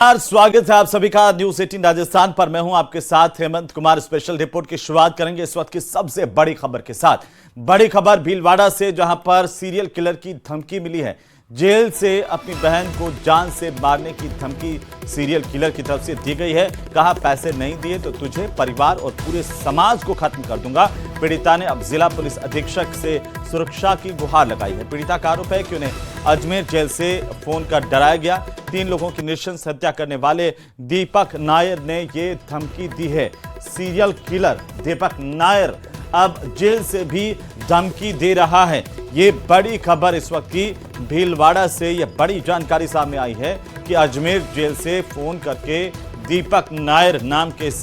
स्वागत है आप सभी का न्यूज 18 राजस्थान पर। मैं हूं आपके साथ हेमंत कुमार। स्पेशल रिपोर्ट की शुरुआत करेंगे इस वक्त की सबसे बड़ी खबर के साथ। बड़ी खबर भीलवाड़ा से, जहां पर सीरियल किलर की धमकी मिली है। जेल से अपनी बहन को जान से मारने की धमकी सीरियल किलर की तरफ से दी गई है। कहा पैसे नहीं दिए तो तुझे, परिवार और पूरे समाज को खत्म कर दूंगा। पीड़िता ने अब जिला पुलिस अधीक्षक से सुरक्षा की गुहार लगाई है। पीड़िता का आरोप है कि उन्हें अजमेर जेल से फोन कर डराया गया। 3 लोगों की नृशंस हत्या करने वाले दीपक नायर ने ये धमकी दी है। सीरियल किलर दीपक नायर अब जेल से भी धमकी दे रहा है। ये बड़ी खबर इस वक्त की भीलवाड़ा से। ये बड़ी जानकारी सामने आई है कि अजमेर जेल से फोन करके दीपक नायर नाम के इस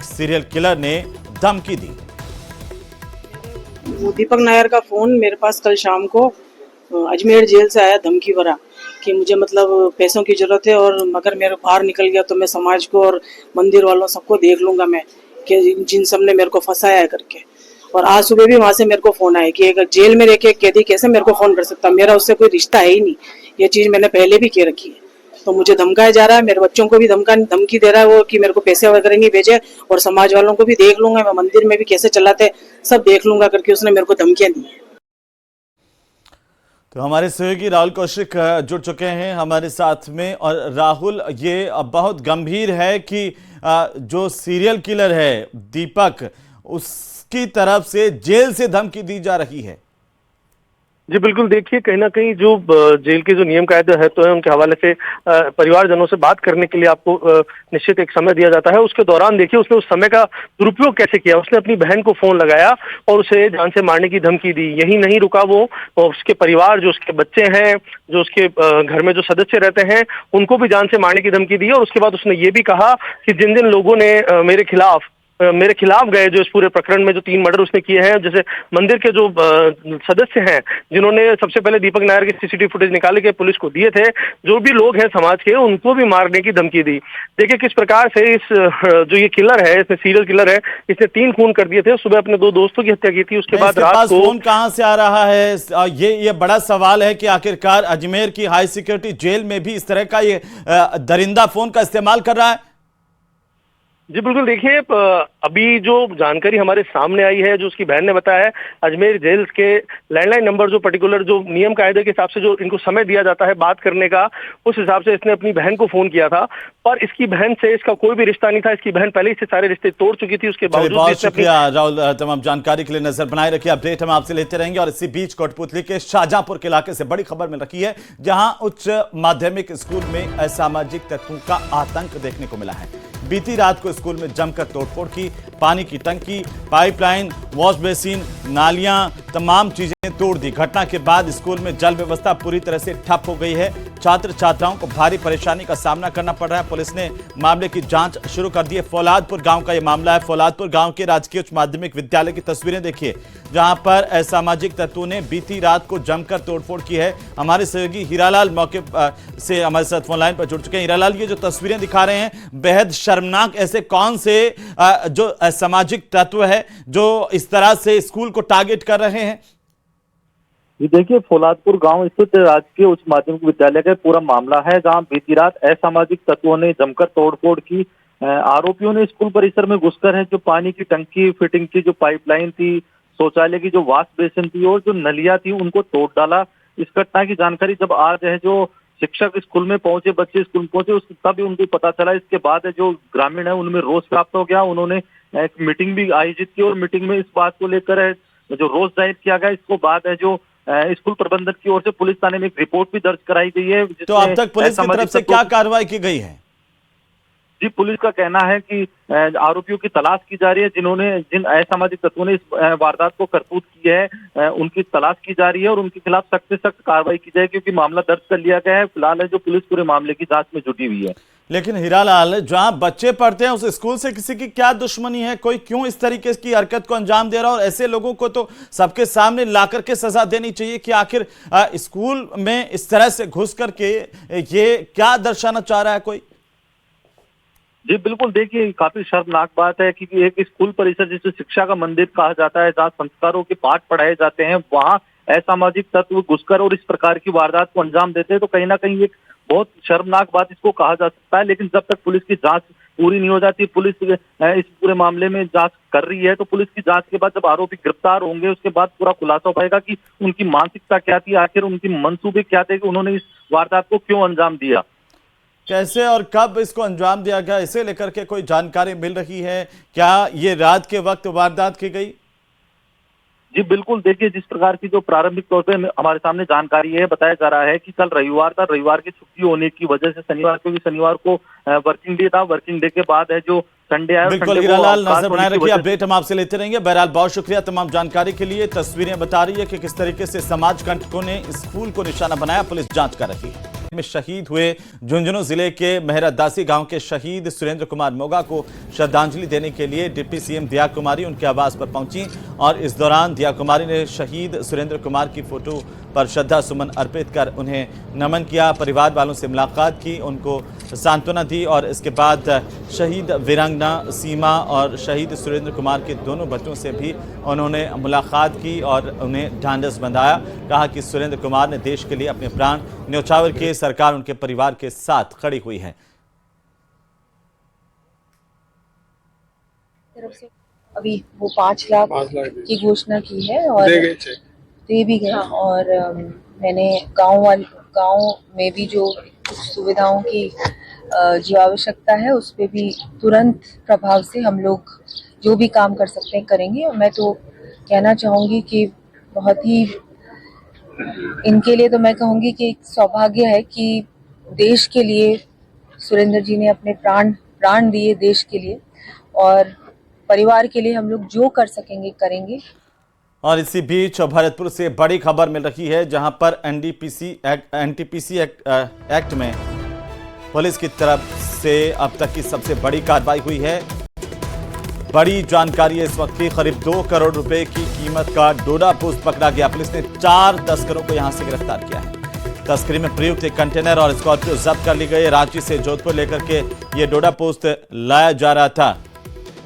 सीरियल किलर ने धमकी दी। वो दीपक नायर का फोन मेरे पास कल शाम को अजमेर जेल से आया, धमकी भरा कि मुझे मतलब पैसों की जरूरत है और अगर मेरे बाहर निकल गया तो मैं समाज को और मंदिर वालों सबको देख लूंगा मैं, कि जिन सब ने मेरे को फंसाया है करके। और आज सुबह भी वहां से मेरे को फोन आया कि अगर जेल में रह के कैदी कैसे मेरे को फोन कर सकता, मेरा उससे कोई रिश्ता है ही नहीं। ये चीज मैंने पहले भी कह रखी है। तो मुझे धमकाया जा रहा है, मेरे बच्चों को भी धमकी दे रहा है वो कि मेरे को पैसे वगैरह नहीं भेजे और समाज वालों को भी देख लूंगा मैं, मंदिर में भी कैसे चलाते सब देख लूंगा करके उसने मेरे को धमकियां दी है। तो हमारे सहयोगी राहुल कौशिक जुड़ चुके हैं हमारे साथ में। और राहुल, ये बहुत गंभीर है कि जो सीरियल किलर है दीपक, उसकी तरफ से जेल से धमकी दी जा रही है। जी बिल्कुल, देखिए कहीं ना कहीं जो जेल के जो नियम कायदे है तो है उनके हवाले से परिवारजनों से बात करने के लिए आपको निश्चित एक समय दिया जाता है। उसके दौरान देखिए उसने उस समय का दुरुपयोग कैसे किया। उसने अपनी बहन को फोन लगाया और उसे जान से मारने की धमकी दी। यही नहीं रुका, वो उसके परिवार, जो उसके बच्चे हैं, जो उसके घर में जो सदस्य रहते हैं, उनको भी जान से मारने की धमकी दी। और उसके बाद उसने ये भी कहा कि जिन जिन लोगों ने मेरे खिलाफ गए, जो इस पूरे प्रकरण में जो 3 मर्डर उसने किए हैं, जैसे मंदिर के जो सदस्य हैं जिन्होंने सबसे पहले दीपक नायर के सीसीटीवी फुटेज निकाल के पुलिस को दिए थे, जो भी लोग हैं समाज के, उनको भी मारने की धमकी दी। देखिए किस प्रकार से इस जो ये किलर है, इसने सीरियल किलर है, इसने 3 खून कर दिए थे। सुबह अपने 2 दोस्तों की हत्या की थी, उसके बाद रात को फोन कहां से आ रहा है? ये बड़ा सवाल है कि आखिरकार अजमेर की हाई सिक्योरिटी जेल में भी इस तरह का ये दरिंदा फोन का इस्तेमाल कर रहा है। जी बिल्कुल, देखिए अभी जो जानकारी हमारे सामने आई है, जो उसकी बहन ने बताया है, अजमेर जेल के लैंडलाइन नंबर जो पर्टिकुलर जो नियम कायदे के हिसाब से जो इनको समय दिया जाता है बात करने का, उस हिसाब से इसने अपनी बहन को फोन किया था। पर इसकी बहन से इसका कोई भी रिश्ता नहीं था। इसकी बहन पहले से सारे रिश्ते तोड़ चुकी थी। उसके बावजूद बहुत शुक्रिया राहुल, तमाम जानकारी के लिए नजर बनाए रखिए। अपडेट हम आपसे लेते रहेंगे। और इसी बीच कोटपुतली के शाहजहांपुर के इलाके से बड़ी खबर मिल रही है, जहां उच्च माध्यमिक स्कूल में असामाजिक तत्वों का आतंक देखने को मिला है। बीती रात को स्कूल में जमकर तोड़फोड़ की, पानी की टंकी, पाइपलाइन, वॉश बेसिन, नालियां, तमाम चीजें तोड़ दी। घटना के बाद स्कूल में जल व्यवस्था पूरी तरह से ठप हो गई है। छात्र छात्राओं को भारी परेशानी का सामना करना पड़ रहा है। पुलिस ने मामले की जांच शुरू कर दी है। फौलादपुर गांव का यह मामला है। फौलादपुर गांव के राजकीय उच्च माध्यमिक विद्यालय की तस्वीरें देखिए, जहां पर असामाजिक तत्वों ने बीती रात को जमकर तोड़फोड़ की है। हमारे सहयोगी हीरालाल मौके से हमारे साथ फोन लाइन पर जुड़ चुके हैं। हीरालाल, ये जो तस्वीरें दिखा रहे हैं बेहद शर्मनाक, ऐसे कौन से जो असामाजिक तत्व है जो इस तरह से स्कूल को टारगेट कर रहे हैं? ये देखिए फौलादपुर गांव स्थित राजकीय उच्च माध्यमिक विद्यालय का पूरा मामला है, जहां बीती रात असामाजिक तत्वों ने जमकर तोड़फोड़ की। आरोपियों ने स्कूल परिसर में घुसकर है जो पानी की टंकी फिटिंग की, जो पाइपलाइन थी, शौचालय की जो वॉश बेसिन थी और जो नलियां थी, उनको तोड़ डाला। इस घटना की जानकारी जब आज है जो शिक्षक स्कूल में पहुंचे, बच्चे स्कूल पहुंचे, तभी उनको पता चला। इसके बाद जो ग्रामीण है उनमें रोष प्राप्त हो गया। उन्होंने एक मीटिंग भी आयोजित की और मीटिंग में इस बात को लेकर जो रोष जाहिर किया गया। इसको बाद है जो स्कूल प्रबंधन की ओर से पुलिस थाने में एक रिपोर्ट भी दर्ज कराई गई है। तो अब तक पुलिस की तरफ से क्या कार्रवाई की गई है? जी, पुलिस का कहना है कि आरोपियों की तलाश की जा रही है। जिन असामाजिक तत्वों ने इस वारदात को करतूत की है, उनकी तलाश की जा रही है और उनके खिलाफ सख्त से सख्त कार्रवाई की जाए, क्योंकि मामला दर्ज कर लिया गया है। फिलहाल है जो पुलिस पूरे मामले की जांच में जुटी हुई है। लेकिन हीरालाल, जहां बच्चे पढ़ते हैं उस स्कूल से किसी की क्या दुश्मनी है? कोई क्यों इस तरीके की हरकत को अंजाम दे रहा है? और ऐसे लोगों को तो सबके सामने ला करके सजा देनी चाहिए कि आखिर स्कूल में इस तरह से घुस करके ये क्या दर्शाना चाह रहा है कोई? जी बिल्कुल, देखिए काफी शर्मनाक बात है कि एक स्कूल परिसर जिसे शिक्षा का मंदिर कहा जाता है, जहाँ संस्कारों के पाठ पढ़ाए जाते हैं, वहाँ असामाजिक तत्व घुसकर और इस प्रकार की वारदात को अंजाम देते हैं, तो कहीं ना कहीं एक बहुत शर्मनाक बात इसको कहा जा सकता है। लेकिन जब तक पुलिस की जांच पूरी नहीं हो जाती, पुलिस इस पूरे मामले में जांच कर रही है, तो पुलिस की जांच के बाद जब आरोपी गिरफ्तार होंगे उसके बाद पूरा खुलासा हो पाएगा कि उनकी मानसिकता क्या थी, आखिर उनकी मंसूबे क्या थे कि उन्होंने इस वारदात को क्यों अंजाम दिया। कैसे और कब इसको अंजाम दिया गया, इसे लेकर के कोई जानकारी मिल रही है? क्या ये रात के वक्त वारदात की गई? जी बिल्कुल, देखिए जिस प्रकार की जो प्रारंभिक तौर पे हमारे सामने जानकारी है, बताया जा रहा है कि कल रविवार था, रविवार की छुट्टी होने की वजह से शनिवार को वर्किंग डे था, वर्किंग डे के बाद है जो संडे आया। बिल्कुल हीरालाल, नजर बनाए रखिए, अपडेट हम आपसे लेते रहेंगे। बहरहाल बहुत शुक्रिया तमाम जानकारी के लिए। तस्वीरें बता रही है कि किस तरीके से समाज कंटकों ने स्कूल को निशाना बनाया, पुलिस जांच कर रही है। में शहीद हुए झुंझुनू जिले के मेहरादासी गांव के शहीद सुरेंद्र कुमार मोगा को श्रद्धांजलि देने के लिए डिप्टी सीएम दिया कुमारी उनके आवास पर पहुंची और इस दौरान दिया कुमारी ने शहीद सुरेंद्र कुमार की फोटो पर श्रद्धा सुमन अर्पित कर उन्हें नमन किया, परिवार वालों से मुलाकात की, उनको सांत्वना दी और इसके बाद शहीद वीरांगना सीमा और शहीद सुरेंद्र कुमार के दोनों बच्चों से भी उन्होंने मुलाकात की और उन्हें ढांढस बंधाया। कहा कि सुरेंद्र कुमार ने देश के लिए अपने प्राण न्यौछावर किए, सरकार उनके परिवार के साथ खड़ी हुई है। अभी वो 5 लाख की घोषणा की है और दे भी गए और मैंने गांव में भी जो कुछ सुविधाओं की जो आवश्यकता है उस पे भी तुरंत प्रभाव से हम लोग जो भी काम कर सकते हैं करेंगे। और मैं तो कहना चाहूँगी कि बहुत ही इनके लिए तो मैं कहूँगी कि एक सौभाग्य है कि देश के लिए सुरेंद्र जी ने अपने प्राण दिए देश के लिए और परिवार के लिए हम लोग जो कर सकेंगे करेंगे। और इसी बीच भरतपुर से बड़ी खबर मिल रही है जहां पर एनटीपीसी एक्ट में पुलिस की तरफ से अब तक की सबसे बड़ी कार्रवाई हुई है। बड़ी जानकारी है इस वक्त की, करीब 2 करोड़ रुपए की कीमत का डोडा पोस्ट पकड़ा गया। पुलिस ने 4 तस्करों को यहां से गिरफ्तार किया है। तस्करी में प्रयुक्त एक कंटेनर और स्कॉर्पियो जब्त कर ली गई। रांची से जोधपुर लेकर के ये डोडा पोस्ट लाया जा रहा था।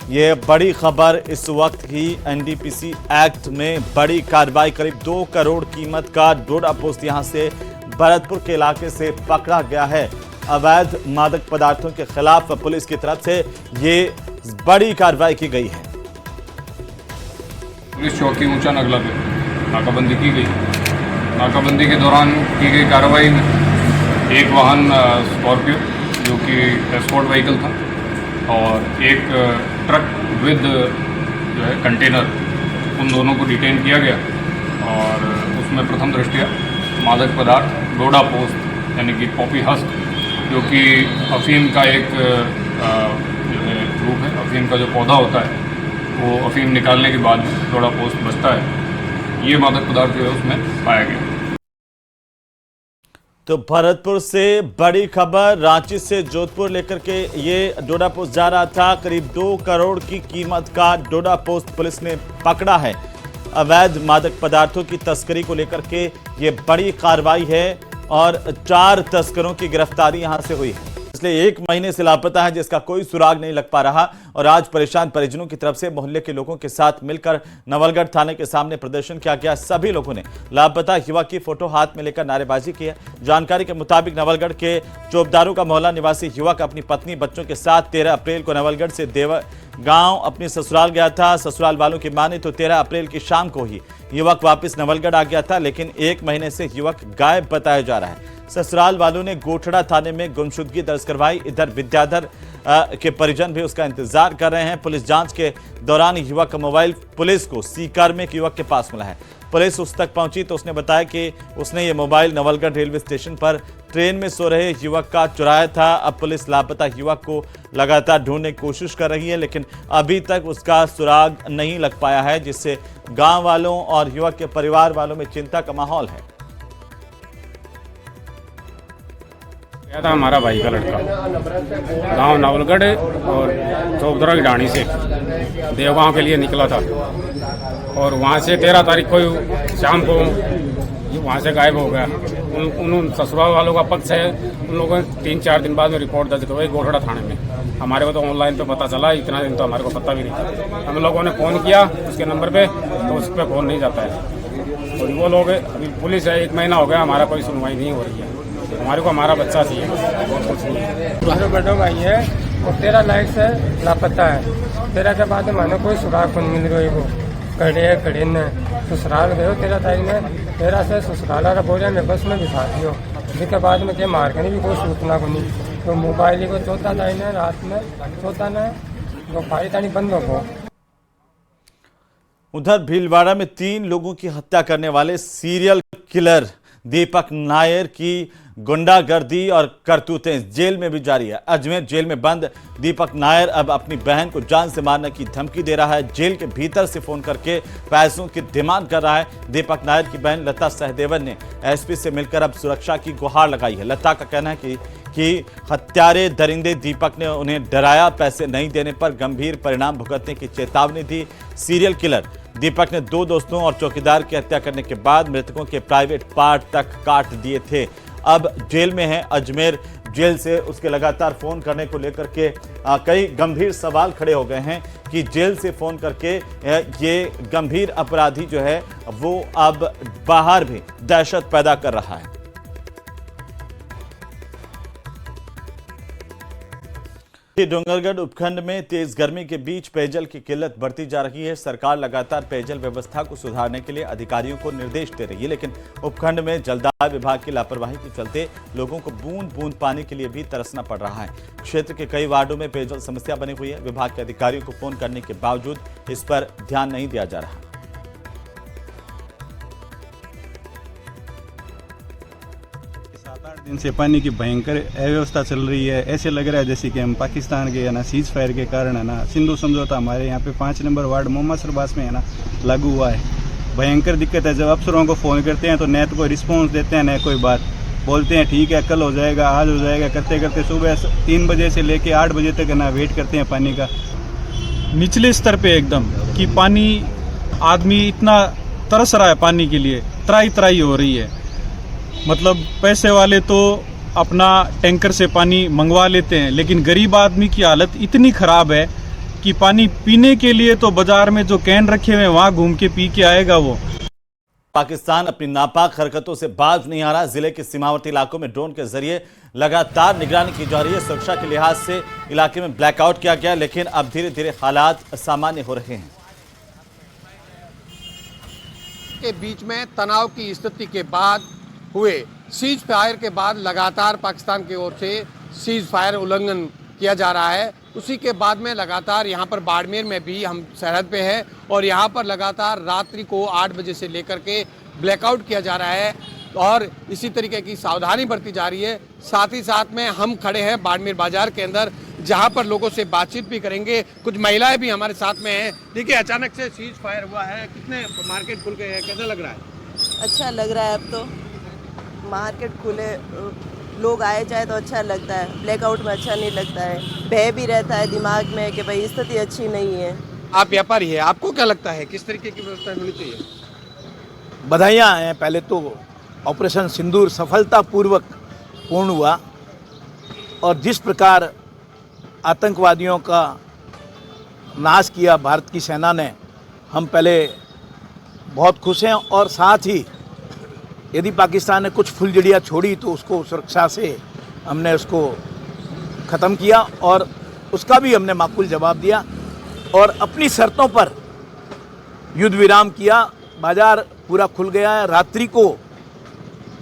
ये बड़ी खबर इस वक्त की, एनडीपीसी एक्ट में बड़ी कार्रवाई, करीब 2 करोड़ कीमत का डोडा पोस्ट यहां से भरतपुर के इलाके से पकड़ा गया है। अवैध मादक पदार्थों के खिलाफ पुलिस की तरफ से ये बड़ी कार्रवाई की गई है। पुलिस चौकी ऊंचा नगला पे नाकाबंदी की गई। नाकाबंदी के दौरान की गई कार्रवाई में एक वाहन स्कॉर्पियो जो कि एस्कॉर्ट व्हीकल था और एक ट्रक विद जो है कंटेनर, उन दोनों को डिटेन किया गया और उसमें प्रथम दृष्टया मादक पदार्थ डोडा पोस्ट यानी कि पॉपी हस्क जो कि अफीम का एक जो है रूप है, अफीम का जो पौधा होता है वो अफीम निकालने के बाद डोडा पोस्ट बचता है, ये मादक पदार्थ जो है उसमें पाया गया। तो भरतपुर से बड़ी खबर, रांची से जोधपुर लेकर के ये डोडा पोस्ट जा रहा था। करीब 2 करोड़ की कीमत का डोडा पोस्ट पुलिस ने पकड़ा है। अवैध मादक पदार्थों की तस्करी को लेकर के ये बड़ी कार्रवाई है और 4 तस्करों की गिरफ्तारी यहां से हुई है। इसलिए 1 महीने से लापता है जिसका कोई सुराग नहीं लग पा रहा और आज परेशान परिजनों की तरफ से मोहल्ले के लोगों के साथ मिलकर नवलगढ़ थाने के सामने प्रदर्शन किया गया। सभी लोगों ने लापता युवक की फोटो हाथ में लेकर नारेबाजी की है। जानकारी के मुताबिक नवलगढ़ के चौबदारू का मोहल्ला निवासी युवक अपनी पत्नी बच्चों के साथ 13 अप्रैल को नवलगढ़ से गांव अपने ससुराल गया था। ससुराल वालों की माने तो 13 अप्रैल की शाम को ही युवक वापस नवलगढ़ आ गया था, लेकिन 1 महीने से युवक गायब बताया जा रहा है। ससुराल वालों ने गोठड़ा थाने में गुमशुदगी दर्ज करवाई। इधर विद्याधर के परिजन भी उसका इंतजार कर रहे हैं। पुलिस जांच के दौरान युवक का मोबाइल पुलिस को सीकर में एक युवक के पास मिला है। पुलिस उस तक पहुंची तो उसने बताया कि उसने ये मोबाइल नवलगढ़ रेलवे स्टेशन पर ट्रेन में सो रहे युवक का चुराया था। अब पुलिस लापता युवक को लगातार ढूंढने की कोशिश कर रही है, लेकिन अभी तक उसका सुराग नहीं लग पाया है, जिससे गांव वालों और युवक के परिवार वालों में चिंता का माहौल है। गया था हमारा भाई का लड़का गांव नवलगढ़ और चौबदारू की ढाणी से देवगांव के लिए निकला था और वहां से 13 तारीख को शाम को वहां से गायब हो गया। उन ससुराल वालों का पक्ष है, उन लोगों ने 3-4 दिन बाद में रिपोर्ट दर्ज करवाई गोठड़ा थाने में। हमारे को तो ऑनलाइन पे पता चला, इतना दिन तो हमारे को पता भी नहीं था। हम लोगों ने फ़ोन किया उसके नंबर पे तो उस पर फ़ोन नहीं जाता है और वो लोग अभी पुलिस है, 1 महीना हो गया हमारा कोई सुनवाई नहीं हो रही है। हमारे को हमारा बच्चा चाहिए, और कुछ नहीं। मेरा बड़ा भाई है और 13 लाख से लापता है। 13 के बाद मैंने कोई सुराग नहीं मिल रही। वो खड़े न ससुराल गए 13 तारीख में, 13 से ससुराल का बोलिया मैं बस में बिठा दियो। जिसके बाद में क्या मारने भी कोई सूचना को नहीं। तो मोबाइल को 14 तारीख ने रात में 14 ने दोपहर तारीख बंद हो। उधर भीलवाड़ा में 3 लोगों की हत्या करने वाले सीरियल किलर दीपक नायर की गुंडागर्दी और करतूतें जेल में भी जारी है। अजमेर जेल में बंद दीपक नायर अब अपनी बहन को जान से मारने की धमकी दे रहा है। जेल के भीतर से फोन करके पैसों की डिमांड कर रहा है। दीपक नायर की बहन लता सहदेवन ने एसपी से मिलकर अब सुरक्षा की गुहार लगाई है। लता का कहना है कि हत्यारे दरिंदे दीपक ने उन्हें डराया, पैसे नहीं देने पर गंभीर परिणाम भुगतने की चेतावनी दी। सीरियल किलर दीपक ने 2 दोस्तों और चौकीदार की हत्या करने के बाद मृतकों के प्राइवेट पार्ट तक काट दिए थे। अब जेल में है। अजमेर जेल से उसके लगातार फोन करने को लेकर के कई गंभीर सवाल खड़े हो गए हैं कि जेल से फोन करके ये गंभीर अपराधी जो है वो अब बाहर भी दहशत पैदा कर रहा है। डोंगरगढ़ उपखंड में तेज गर्मी के बीच पेयजल की किल्लत बढ़ती जा रही है। सरकार लगातार पेयजल व्यवस्था को सुधारने के लिए अधिकारियों को निर्देश दे रही है, लेकिन उपखंड में जलदाय विभाग की लापरवाही के चलते लोगों को बूंद बूंद पानी के लिए भी तरसना पड़ रहा है। क्षेत्र के कई वार्डों में पेयजल समस्या बनी हुई है। विभाग के अधिकारियों को फोन करने के बावजूद इस पर ध्यान नहीं दिया जा रहा। 7-8 दिन से पानी की भयंकर अव्यवस्था चल रही है। ऐसे लग रहा है जैसे कि हम पाकिस्तान के है ना सीज फायर के कारण है ना सिंधु समझौता हमारे यहाँ पे 5 नंबर वार्ड मोहम्मद सरबास में है ना लागू हुआ है। भयंकर दिक्कत है। जब अफसरों को फ़ोन करते हैं तो न तो कोई रिस्पॉन्स देते हैं न कोई बात। बोलते हैं ठीक है कल हो जाएगा आज हो जाएगा, करते करते सुबह 3 बजे से लेके 8 बजे तक है ना वेट करते हैं पानी का। निचले स्तर पे एकदम कि पानी आदमी इतना तरस रहा है पानी के लिए, त्राही त्राही हो रही है। मतलब पैसे वाले तो अपना टैंकर से पानी मंगवा लेते हैं, लेकिन गरीब आदमी की हालत इतनी ख़राब है कि पानी पीने के लिए तो बाजार में जो कैन रखे हुए हैं वहाँ घूम के पी के आएगा वो। पाकिस्तान अपनी नापाक हरकतों से बाज नहीं आ रहा। जिले के सीमावर्ती इलाकों में ड्रोन के जरिए लगातार निगरानी की जा रही है। सुरक्षा के लिहाज से इलाके में ब्लैकआउट किया गया, लेकिन अब धीरे धीरे हालात सामान्य हो रहे हैं। के बीच में तनाव की स्थिति के बाद हुए सीज फायर के बाद लगातार पाकिस्तान की ओर से सीज फायर उल्लंघन किया जा रहा है। उसी के बाद में लगातार यहाँ पर बाड़मेर में भी हम सरहद पे हैं और यहाँ पर लगातार रात्रि को 8 बजे से लेकर के ब्लैकआउट किया जा रहा है और इसी तरीके की सावधानी बरती जा रही है। साथ ही साथ में हम खड़े हैं बाड़मेर बाजार के अंदर, जहाँ पर लोगों से बातचीत भी करेंगे। कुछ महिलाएं भी हमारे साथ में हैं। देखिए अचानक से सीज फायर हुआ है, कितने मार्केट खुल गए हैं, कैसा लग रहा है? अच्छा लग रहा है। अब तो मार्केट खुले, लोग आए जाए तो अच्छा लगता है। ब्लैकआउट में अच्छा नहीं लगता है, भय भी रहता है दिमाग में कि भाई स्थिति अच्छी नहीं है। आप व्यापारी है, आपको क्या लगता है किस तरीके की व्यवस्था होनी चाहिए? बधाइयाँ हैं। पहले तो ऑपरेशन सिंदूर सफलतापूर्वक पूर्ण हुआ और जिस प्रकार आतंकवादियों का नाश किया भारत की सेना ने, हम पहले बहुत खुश हैं। और साथ ही यदि पाकिस्तान ने कुछ फुलझड़ियाँ छोड़ी तो उसको सुरक्षा से हमने उसको ख़त्म किया और उसका भी हमने माकूल जवाब दिया और अपनी शर्तों पर युद्ध विराम किया। बाजार पूरा खुल गया है। रात्रि को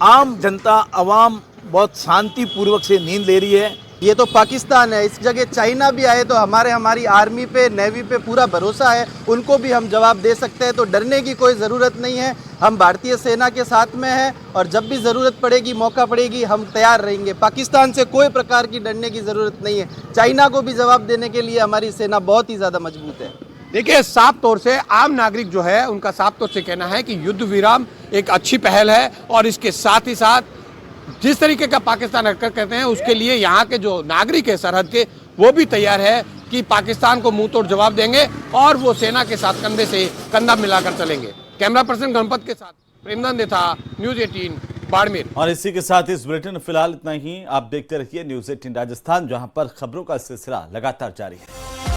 आम जनता आवाम बहुत शांतिपूर्वक से नींद ले रही है। ये तो पाकिस्तान है, इस जगह चाइना भी आए तो हमारी आर्मी पे नेवी पे पूरा भरोसा है, उनको भी हम जवाब दे सकते हैं। तो डरने की कोई ज़रूरत नहीं है। हम भारतीय सेना के साथ में हैं और जब भी ज़रूरत पड़ेगी, मौका पड़ेगी, हम तैयार रहेंगे। पाकिस्तान से कोई प्रकार की डरने की ज़रूरत नहीं है। चाइना को भी जवाब देने के लिए हमारी सेना बहुत ही ज़्यादा मजबूत है। देखिए साफ तौर से आम नागरिक जो है उनका साफ तौर से कहना है कि युद्ध विराम एक अच्छी पहल है और इसके साथ ही साथ जिस तरीके का पाकिस्तान हरकत करते हैं उसके लिए यहाँ के जो नागरिक है सरहद के, वो भी तैयार है कि पाकिस्तान को मुंह तोड़ जवाब देंगे और वो सेना के साथ कंधे से कंधा मिलाकर चलेंगे। कैमरा पर्सन गणपत के साथ प्रेमनंद था, न्यूज़ 18 बाड़मेर। और इसी के साथ इस बुलेटिन में फिलहाल इतना ही। आप देखते रहिए न्यूज़ 18 राजस्थान, जहां पर खबरों का सिलसिला लगातार जारी है।